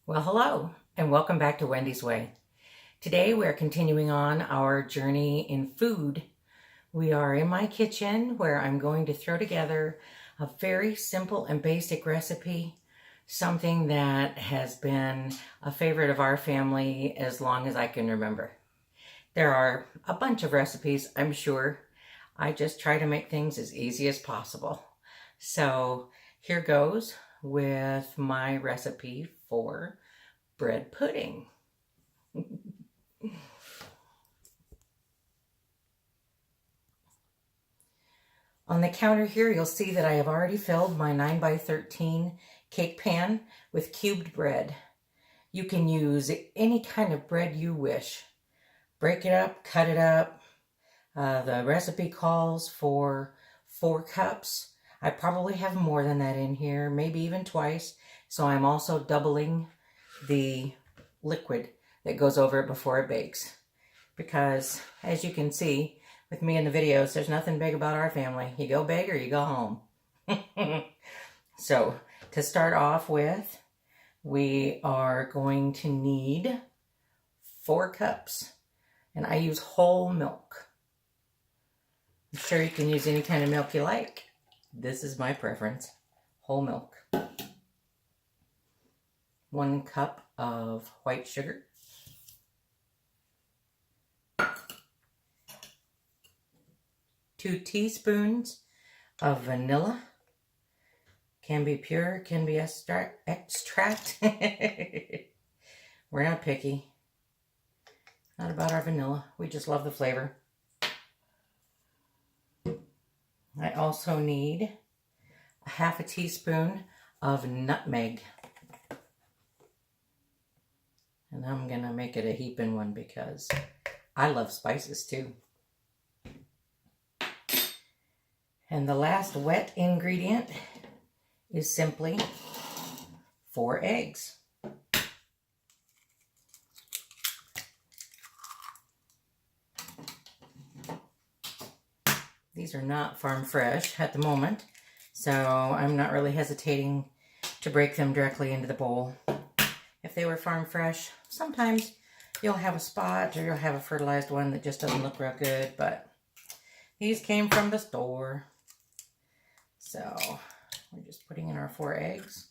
Well, hello, and welcome back to Wendy's Way. Today we're continuing on our journey in food. We are in my kitchen where I'm going to throw together a very simple and basic recipe, something that has been a favorite of our family as long as I can remember. There are a bunch of recipes, I'm sure. I just try to make things as easy as possible. So here goes with my recipe for bread pudding. On the counter here, you'll see that I have already filled my 9x13 cake pan with cubed bread. You can use any kind of bread you wish. Break it up, cut it up. The recipe calls for 4 cups. I probably have more than that in here, maybe even twice. So I'm also doubling the liquid that goes over it before it bakes. Because as you can see with me in the videos, there's nothing big about our family. You go big or you go home. So to start off with, we are going to need 4 cups. And I use whole milk. I'm sure you can use any kind of milk you like. This is my preference. Whole milk. 1 cup of white sugar. 2 teaspoons of vanilla. Can be pure, can be extract. We're not picky. Not about our vanilla. We just love the flavor. I also need a 1/2 teaspoon of nutmeg. And I'm going to make it a heaping one because I love spices too. And the last wet ingredient is simply 4 eggs. These are not farm fresh at the moment, so I'm not really hesitating to break them directly into the bowl. If they were farm fresh, sometimes you'll have a spot or you'll have a fertilized one that just doesn't look real good, but these came from the store. So we're just putting in our 4 eggs.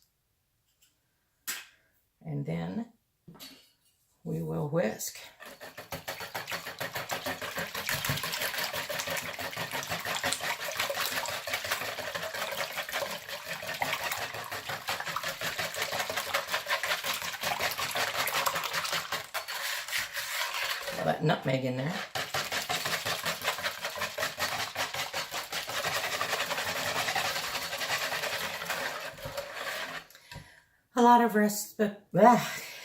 And then we will whisk. That nutmeg in there. A lot of recipes,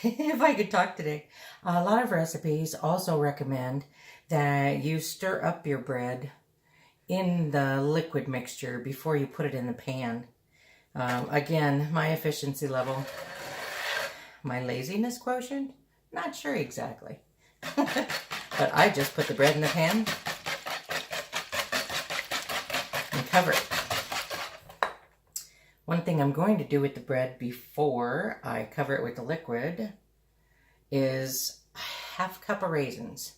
if I could talk today, a lot of recipes also recommend that you stir up your bread in the liquid mixture before you put it in the pan. Again, my efficiency level, my laziness quotient, not sure exactly. But I just put the bread in the pan and cover it. One thing I'm going to do with the bread before I cover it with the liquid is a 1/2 cup of raisins.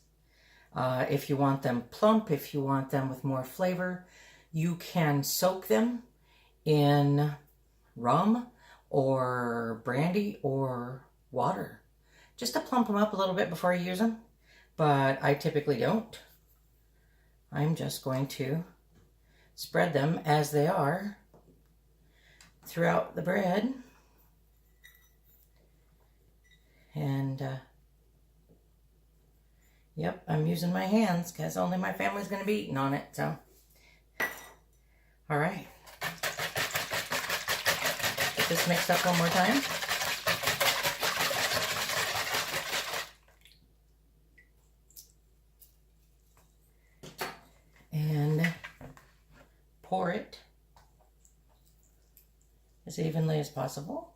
If you want them plump, if you want them with more flavor, you can soak them in rum or brandy or water, just to plump them up a little bit before you use them. But I typically don't. I'm just going to spread them as they are throughout the bread. And yep, I'm using my hands because only my family's going to be eating on it. So, all right. Get this mixed up one more time. And pour it as evenly as possible.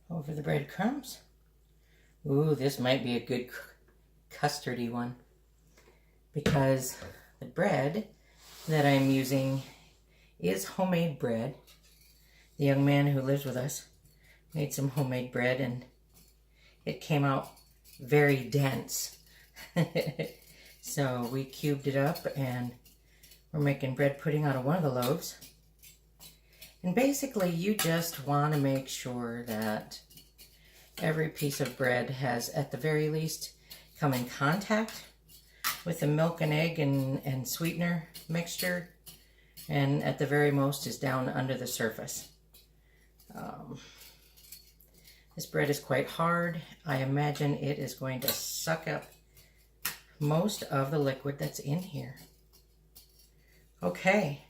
Over the breadcrumbs. Ooh, this might be a good custardy one because the bread that I'm using is homemade bread. The young man who lives with us made some homemade bread and it came out very dense. So we cubed it up and we're making bread pudding out of one of the loaves. And basically you just want to make sure that every piece of bread has at the very least come in contact with the milk and egg and sweetener mixture, and at the very most is down under the surface. This bread is quite hard. I imagine it is going to suck up most of the liquid that's in here. Okay,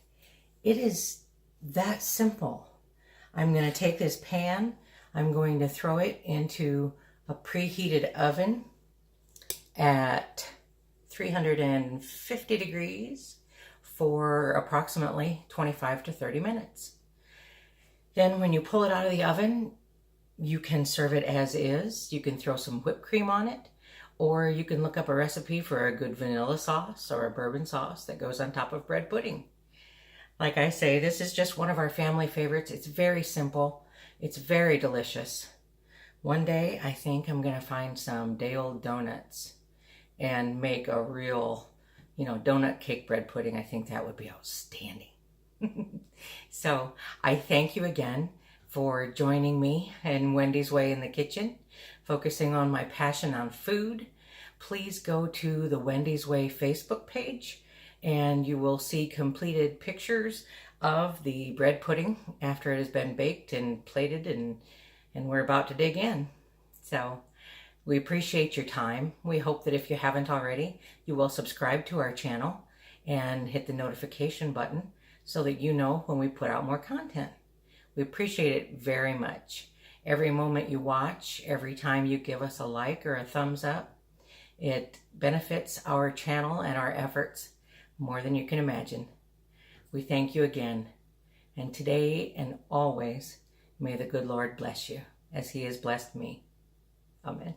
it is that simple. I'm going to take this pan, I'm going to throw it into a preheated oven at 350 degrees for approximately 25 to 30 minutes. Then when you pull it out of the oven, you can serve it as is. You can throw some whipped cream on it, or you can look up a recipe for a good vanilla sauce or a bourbon sauce that goes on top of bread pudding. Like I say, this is just one of our family favorites. It's very simple. It's very delicious. One day, I think I'm going to find some day-old donuts and make a real, donut cake bread pudding. I think that would be outstanding. So I thank you again for joining me in Wendy's Way in the kitchen, focusing on my passion on food. Please go to the Wendy's Way Facebook page and you will see completed pictures of the bread pudding after it has been baked and plated, and we're about to dig in. So we appreciate your time. We hope that if you haven't already, you will subscribe to our channel and hit the notification button so that you know when we put out more content. We appreciate it very much. Every moment you watch, every time you give us a like or a thumbs up, it benefits our channel and our efforts more than you can imagine. We thank you again. And today and always, may the good Lord bless you as he has blessed me. Amen.